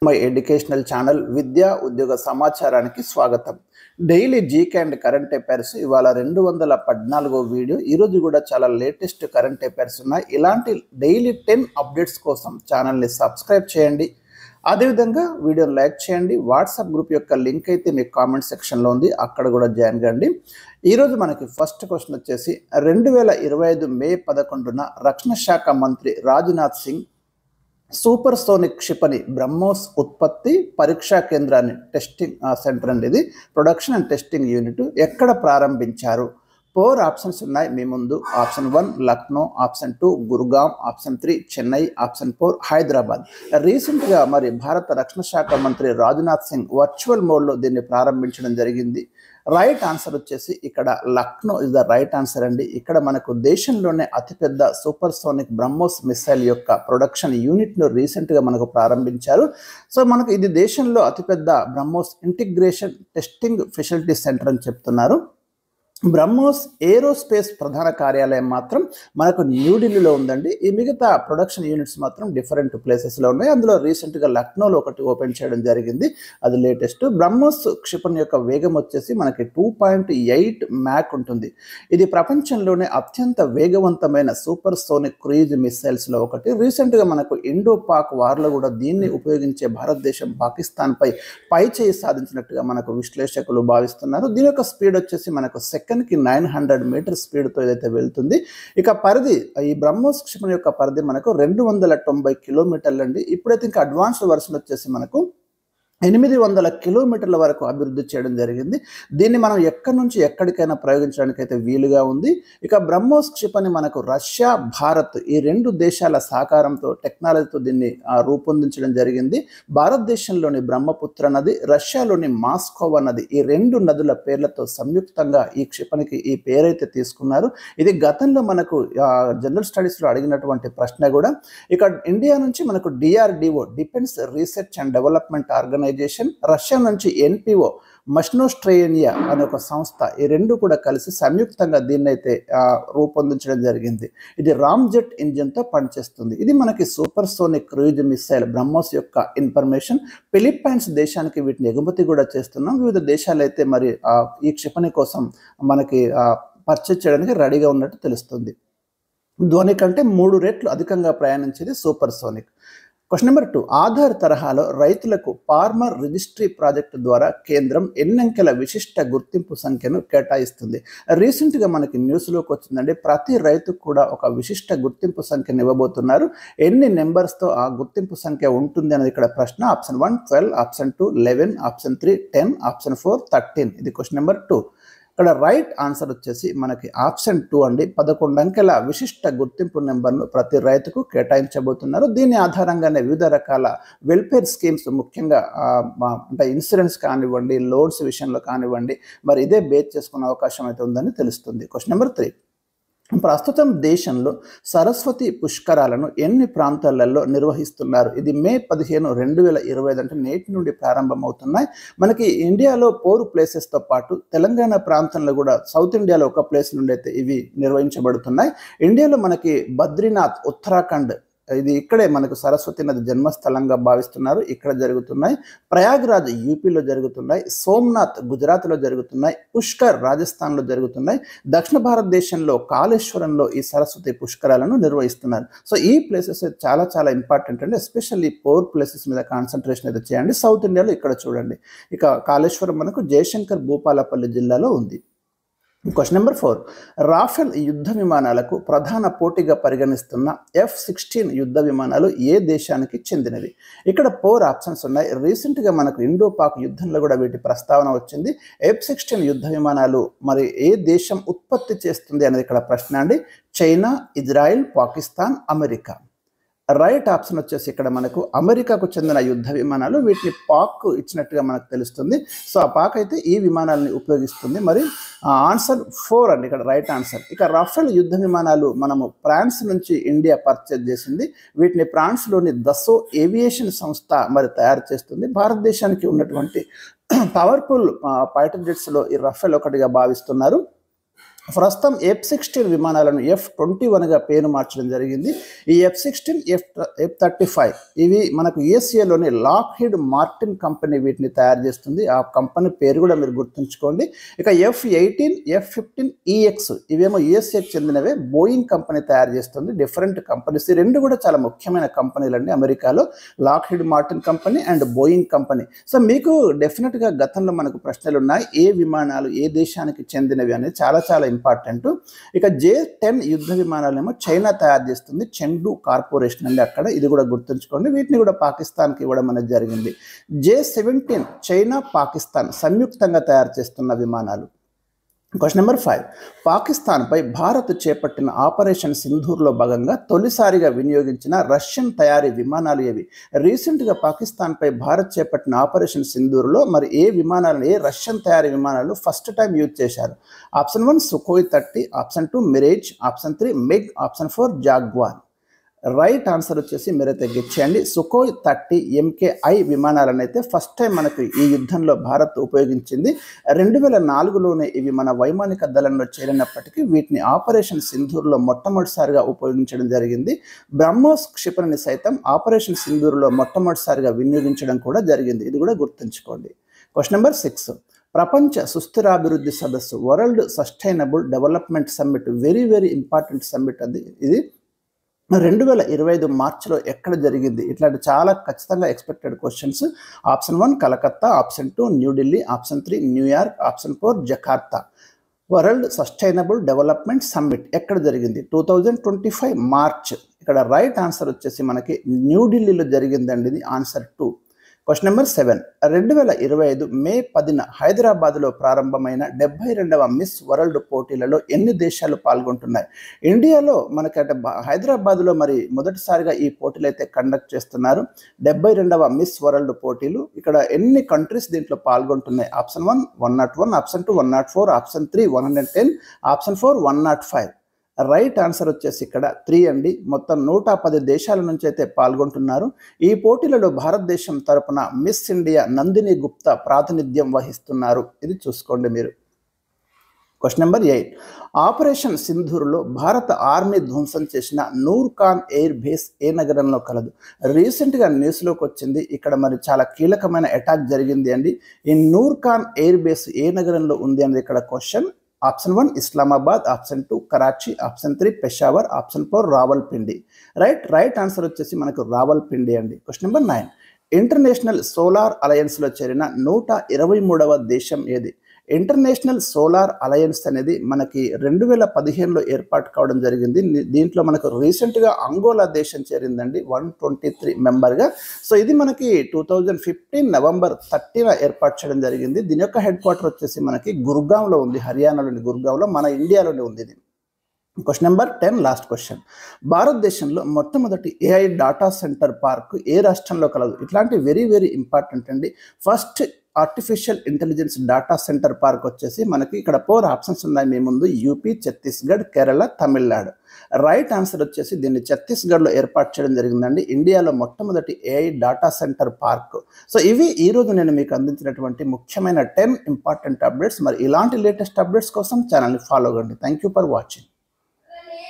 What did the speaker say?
My educational channel విద్యా ఉద్యోగ సమాచారానికి స్వాగతం. Daily GK and current affairs ఇవాళ 214వ వీడియో. ఈరోజు కూడా చాలా లేటెస్ట్ కరెంట్ అఫైర్స్ ఉన్నాయి. ఇలాంటి డైలీ 10 అప్డేట్స్ కోసం ఛానల్ని సబ్స్క్రైబ్ చేయండి. అదేవిధంగా వీడియోని లైక్ చేయండి. వాట్సాప్ గ్రూప్ యొక్క లింక్ అయితే మీకు కామెంట్ సెక్షన్లో ఉంది, అక్కడ కూడా జాయిన్ కండి. ఈరోజు మనకి ఫస్ట్ క్వశ్చన్ వచ్చేసి 2025 మే 11న రక్షణ శాఖ మంత్రి రాజ్నాథ్ సింగ్ సూపర్ సోనిక్ క్షిపణి బ్రహ్మోస్ ఉత్పత్తి పరీక్షా కేంద్రాన్ని టెస్టింగ్ సెంటర్ అండి, ఇది ప్రొడక్షన్ అండ్ టెస్టింగ్ యూనిట్ ఎక్కడ ప్రారంభించారు? 4 ఆప్షన్స్ ఉన్నాయి మీ ముందు. Option 1 Lucknow, option 2 Gurgaon, option 3 Chennai, option 4 Hyderabad. రీసెంట్గా మరి భారత రక్షణ శాఖ మంత్రి రాజ్నాథ్ సింగ్ వర్చువల్ మోడ్లో దీన్ని ప్రారంభించడం జరిగింది. రైట్ ఆన్సర్ వచ్చేసి ఇక్కడ Lucknow is the right answer అండి. ఇక్కడ మనకు దేశంలోనే అతిపెద్ద సూపర్ సోనిక్ బ్రహ్మోస్ మిసైల్ యొక్క ప్రొడక్షన్ యూనిట్ను రీసెంట్గా మనకు ప్రారంభించారు. సో మనకు ఇది దేశంలో అతిపెద్ద BrahMos integration testing facility centre అని చెప్తున్నారు. బ్రహ్మోస్ ఏరోస్పేస్ ప్రధాన కార్యాలయం మాత్రం మనకు న్యూఢిల్లీలో ఉందండి. ఈ మిగతా ప్రొడక్షన్ యూనిట్స్ మాత్రం డిఫరెంట్ ప్లేసెస్లో ఉన్నాయి. అందులో రీసెంట్గా లక్నోలో ఒకటి ఓపెన్ చేయడం జరిగింది, అది లేటెస్ట్. బ్రహ్మోస్ క్షిపణి యొక్క వేగం వచ్చేసి మనకి 2.8 మ్యాక్ ఉంటుంది. ఇది ప్రపంచంలోనే అత్యంత వేగవంతమైన సూపర్ సోనిక్ క్రూయిజ్ మిసైల్స్లో ఒకటి. రీసెంట్గా మనకు ఇండో పాక్ వార్లో కూడా దీన్ని ఉపయోగించే భారతదేశం పాకిస్తాన్పై పై చేయి సాధించినట్టుగా మనకు విశ్లేషకులు భావిస్తున్నారు. దీని యొక్క స్పీడ్ వచ్చేసి మనకు సెకండ్కి 900 మీటర్ స్పీడ్తో ఏదైతే వెళ్తుంది. ఇక పరిధి, ఈ బ్రహ్మోస్ క్షిపణి యొక్క పరిధి మనకు 290 కిలోమీటర్లు అండి. ఇప్పుడైతే ఇంకా అడ్వాన్స్డ్ వర్షన్ వచ్చేసి మనకు 800 కిలోమీటర్ల వరకు అభివృద్ధి చేయడం జరిగింది. దీన్ని మనం ఎక్కడి నుంచి ఎక్కడికైనా ప్రయోగించడానికి అయితే వీలుగా ఉంది. ఇక బ్రహ్మోస్ క్షిపణి మనకు రష్యా, భారత్ ఈ 2 దేశాల సహకారంతో టెక్నాలజీతో దీన్ని రూపొందించడం జరిగింది. భారతదేశంలోని బ్రహ్మపుత్ర నది, రష్యాలోని మాస్కోవా నది, ఈ 2 నదుల పేర్లతో సంయుక్తంగా ఈ క్షిపణికి ఈ పేరైతే తీసుకున్నారు. ఇది గతంలో మనకు జనరల్ స్టడీస్లో అడిగినటువంటి ప్రశ్న కూడా. ఇక ఇండియా నుంచి మనకు DRDO defence research and development organisation, Russia నుంచి ఎన్పిఓ మష్నోస్ట్రేనియా అనే ఒక సంస్థ, ఈ 2 కూడా కలిసి సంయుక్తంగా దీన్నైతే రూపొందించడం జరిగింది. ఇది రామ్జెట్ ఇంజిన్తో పనిచేస్తుంది. ఇది మనకి super sonic cruise missile BrahMos యొక్క ఇన్ఫర్మేషన్. ఫిలిప్పైన్స్ దేశానికి వీటిని ఎగుమతి కూడా చేస్తున్నాం. వివిధ దేశాలు అయితే మరి ఈ క్షిపణి కోసం మనకి పర్చేజ్ చేయడానికి రెడీగా ఉన్నట్టు తెలుస్తుంది. ధ్వని కంటే 3 రెట్లు అధికంగా ప్రయాణించేది supersonic. Question number 2, Aadhaar తరహాలో రైతులకు ఫార్మర్ రిజిస్ట్రీ ప్రాజెక్టు ద్వారా కేంద్రం ఎన్నంకెల విశిష్ట గుర్తింపు సంఖ్యను కేటాయిస్తుంది? రీసెంట్గా మనకి న్యూస్లోకి వచ్చిందండి. ప్రతి రైతుకు కూడా ఒక విశిష్ట గుర్తింపు సంఖ్యను ఇవ్వబోతున్నారు. ఎన్ని నెంబర్స్తో ఆ గుర్తింపు సంఖ్య ఉంటుంది అనేది ఇక్కడ ప్రశ్న. Option 1 12, option 2 11, option 3 10, option 4 13. ఇది క్వశ్చన్ నెంబర్ 2. ఇక్కడ రైట్ ఆన్సర్ వచ్చేసి మనకి ఆప్షన్ 2 అండి. 11 అంకెల విశిష్ట గుర్తింపు నెంబర్ను ప్రతి రైతుకు కేటాయించబోతున్నారు. దీని ఆధారంగానే వివిధ రకాల వెల్ఫేర్ స్కీమ్స్, ముఖ్యంగా అంటే ఇన్సూరెన్స్ కానివ్వండి, లోన్స్ విషయంలో కానివ్వండి, మరి ఇదే బేస్ చేసుకునే అవకాశం అయితే ఉందని తెలుస్తుంది. క్వశ్చన్ నెంబర్ 3, ప్రస్తుతం దేశంలో సరస్వతి పుష్కరాలను ఎన్ని ప్రాంతాలలో నిర్వహిస్తున్నారు? ఇది మే 15, 2025 అంటే నేటి నుండి ప్రారంభమవుతున్నాయి. మనకి ఇండియాలో 4 ప్లేసెస్తో పాటు తెలంగాణ ప్రాంతంలో కూడా సౌత్ ఇండియాలో ఒక ప్లేస్ నుండి అయితే ఇవి నిర్వహించబడుతున్నాయి. ఇండియాలో మనకి బద్రీనాథ్ ఉత్తరాఖండ్, ఇది ఇక్కడే మనకు సరస్వతి నది జన్మస్థలంగా భావిస్తున్నారు, ఇక్కడ జరుగుతున్నాయి. ప్రయాగ్రాజ్ యూపీలో జరుగుతున్నాయి. సోమనాథ్ గుజరాత్లో జరుగుతున్నాయి. పుష్కర్ రాజస్థాన్లో జరుగుతున్నాయి. దక్షిణ భారతదేశంలో కాళేశ్వరంలో ఈ సరస్వతి పుష్కరాలను నిర్వహిస్తున్నారు. సో ఈ ప్లేసెస్ చాలా చాలా ఇంపార్టెంట్ అండి. ఎస్పెషల్లీ 4 ప్లేసెస్ మీద కాన్సన్ట్రేషన్ అయితే చేయండి. సౌత్ ఇండియాలో ఇక్కడ చూడండి. ఇక కాళేశ్వరం మనకు జయశంకర్ భూపాలపల్లి జిల్లాలో ఉంది. క్వశ్చన్ నెంబర్ 4, రాఫెల్ యుద్ధ విమానాలకు ప్రధాన పోటీగా పరిగణిస్తున్న F-16 యుద్ధ విమానాలు ఏ దేశానికి చెందినవి? ఇక్కడ 4 ఆప్షన్స్ ఉన్నాయి. రీసెంట్గా మనకు ఇండో పాక్ యుద్ధంలో కూడా వీటి ప్రస్తావన వచ్చింది. F-16 యుద్ధ విమానాలు మరి ఏ దేశం ఉత్పత్తి చేస్తుంది అనేది ఇక్కడ ప్రశ్న అండి. China, Israel, Pakistan, America. Right option వచ్చేసి ఇక్కడ మనకు అమెరికాకు చెందిన యుద్ధ విమానాలు. వీటిని పాక్ ఇచ్చినట్టుగా మనకు తెలుస్తుంది. సో ఆ పాక్ అయితే ఈ విమానాలని ఉపయోగిస్తుంది. మరి ఆన్సర్ 4 అండి ఇక్కడ రైట్ ఆన్సర్. ఇక రాఫెల్ యుద్ధ విమానాలు మనము ఫ్రాన్స్ నుంచి ఇండియా పర్చేజ్ చేసింది. వీటిని ఫ్రాన్స్లోని దసో ఏవియేషన్ సంస్థ మరి తయారు చేస్తుంది. భారతదేశానికి ఉన్నటువంటి పవర్ఫుల్ ఫైటర్ జెట్స్లో ఈ రాఫెల్ ఒకటిగా భావిస్తున్నారు. ప్రస్తుతం F-16 విమానాలను F-21గా పేరు మార్చడం జరిగింది. ఈ F-16, F-35 ఇవి మనకు యూఎస్ఏలోని లాక్హీడ్ మార్టిన్ కంపెనీ వీటిని తయారు చేస్తుంది. ఆ కంపెనీ పేరు కూడా మీరు గుర్తుంచుకోండి. ఇక F-18, F-15EX ఇవేమో యూఎస్ఏకి చెందినవే, బోయింగ్ కంపెనీ తయారు చేస్తుంది. డిఫరెంట్ కంపెనీస్, ఈ రెండు కూడా చాలా ముఖ్యమైన కంపెనీలు అండి అమెరికాలో, Lockheed Martin company and Boeing company. So మీకు డెఫినెట్గా గతంలో మనకు ప్రశ్నలు ఉన్నాయి, ఏ విమానాలు ఏ దేశానికి చెందినవి అనేది చాలా ఇంపార్టెంట్. ఇక J-10 యుద్ధ విమానాలేమో చైనా తయారు చేస్తుంది, చెంగ్డు కార్పొరేషన్ అండి అక్కడ, ఇది కూడా గుర్తుంచుకోండి. వీటిని కూడా పాకిస్తాన్కి ఇవ్వడం అనేది జరిగింది. J-17 చైనా పాకిస్తాన్ సంయుక్తంగా తయారు చేస్తున్న విమానాలు. క్వశ్చన్ నెంబర్ 5, పాకిస్తాన్పై భారత్ చేపట్టిన ఆపరేషన్ సింధూర్లో భాగంగా తొలిసారిగా వినియోగించిన రష్యన్ తయారీ విమానాలు ఏవి? రీసెంట్గా పాకిస్తాన్పై భారత్ చేపట్టిన ఆపరేషన్ సింధూర్లో మరి ఏ రష్యన్ తయారీ విమానాలు ఫస్ట్ టైం యూజ్ చేశారు? Option 1 Sukhoi 30, option 2 Mirage, option 3 MiG, option 4 jaguar. Right answer వచ్చేసి మీరైతే గెట్ చేయండి. సుఖోయ్ 30 MKI విమానాలను అయితే ఫస్ట్ టైం మనకు ఈ యుద్ధంలో భారత్ ఉపయోగించింది. 2004లోనే ఇవి మన వైమానిక దళంలో చేరినప్పటికీ వీటిని ఆపరేషన్ సింధూర్లో మొట్టమొదటిసారిగా ఉపయోగించడం జరిగింది. బ్రహ్మోస్ క్షిపణిని సైతం ఆపరేషన్ సింధూర్లో మొట్టమొదటిసారిగా వినియోగించడం కూడా జరిగింది, ఇది కూడా గుర్తుంచుకోండి. క్వశ్చన్ నెంబర్ 6, ప్రపంచ సుస్థిరాభివృద్ధి సదస్సు, world sustainable development summit, very important summit అది. ఇది 2025 మార్చిలో ఎక్కడ జరిగింది? ఇట్లాంటి చాలా ఖచ్చితంగా expected questions. Option 1 Calcutta, option 2 New Delhi, option 3 New York, option 4 Jakarta. World sustainable development summit ఎక్కడ జరిగింది? 2025 మార్చ్. ఇక్కడ రైట్ ఆన్సర్ వచ్చేసి మనకి న్యూఢిల్లీలో జరిగిందండి, ఇది ఆన్సర్ 2. క్వశ్చన్ నెంబర్ 7, 2025 మే 10న హైదరాబాద్లో ప్రారంభమైన 72వ మిస్ వరల్డ్ పోటీలలో ఎన్ని దేశాలు పాల్గొంటున్నాయి? ఇండియాలో మనకి అంటే హైదరాబాద్లో మరి మొదటిసారిగా ఈ పోటీలు అయితే కండక్ట్ చేస్తున్నారు. 72వ మిస్ వరల్డ్ పోటీలు. ఇక్కడ ఎన్ని కంట్రీస్ దీంట్లో పాల్గొంటున్నాయి? Option 1 101, option 2 104, option 3 110, option 4 105. Right answer వచ్చేసి ఇక్కడ 3 అండి. మొత్తం 110 దేశాల నుంచి అయితే పాల్గొంటున్నారు. ఈ పోటీలలో భారతదేశం తరపున మిస్ ఇండియా నందిని గుప్తా ప్రాతినిధ్యం వహిస్తున్నారు, ఇది చూసుకోండి మీరు. క్వశ్చన్ నెంబర్ 8, ఆపరేషన్ సింధూర్లో భారత ఆర్మీ ధ్వంసం చేసిన నూర్ఖాన్ ఎయిర్ బేస్ ఏ నగరంలో కలదు? రీసెంట్గా న్యూస్లోకి వచ్చింది. ఇక్కడ మరి చాలా కీలకమైన అటాక్ జరిగింది అండి. ఈ నూర్ఖాన్ ఎయిర్ బేస్ ఏ నగరంలో ఉంది అనేది ఇక్కడ question. Option 1 Islamabad, option 2 Karachi, option 3 Peshawar, option 4 Rawalpindi. Right answer వచ్చేసి మనకు రావల్పిండి అండి. క్వశ్చన్ నెంబర్ 9, ఇంటర్నేషనల్ సోలార్ అలయన్స్లో చేరిన 123వ దేశం ఏది? ఇంటర్నేషనల్ సోలార్ అలయన్స్ అనేది మనకి 2015లో ఏర్పాటు కావడం జరిగింది. దీంట్లో మనకు రీసెంట్గా అంగోలా దేశం చేరిందండి 123 మెంబర్గా. సో ఇది మనకి 2015 నవంబర్ 30న ఏర్పాటు చేయడం జరిగింది. దీని యొక్క హెడ్ క్వార్టర్ వచ్చేసి మనకి గుర్గాంలో ఉంది, హర్యానాలోని గుర్గాంలో, మన ఇండియాలోనే ఉంది ఇది. క్వశ్చన్ నెంబర్ 10, లాస్ట్ క్వశ్చన్, భారతదేశంలో మొట్టమొదటి AI డాటా సెంటర్ పార్క్ ఏ రాష్ట్రంలో కలదు? ఇట్లాంటి వెరీ ఇంపార్టెంట్ అండి. First artificial intelligence data centre park వచ్చేసి మనకి ఇక్కడ 4 ఆప్షన్స్ ఉన్నాయి మీ ముందు, UP, Chhattisgarh, Kerala, Tamil Nadu. Right answer వచ్చేసి దీన్ని ఛత్తీస్గఢ్లో ఏర్పాటు చేయడం జరిగిందండి, ఇండియాలో మొట్టమొదటి AI data centre park. So ఇవి ఈరోజు నేను మీకు అందించినటువంటి ముఖ్యమైన 10 ఇంపార్టెంట్ అప్డేట్స్. మరి ఇలాంటి లేటెస్ట్ అప్డేట్స్ కోసం ఛానల్ని ఫాలో అవ్వండి. Thank you for watching.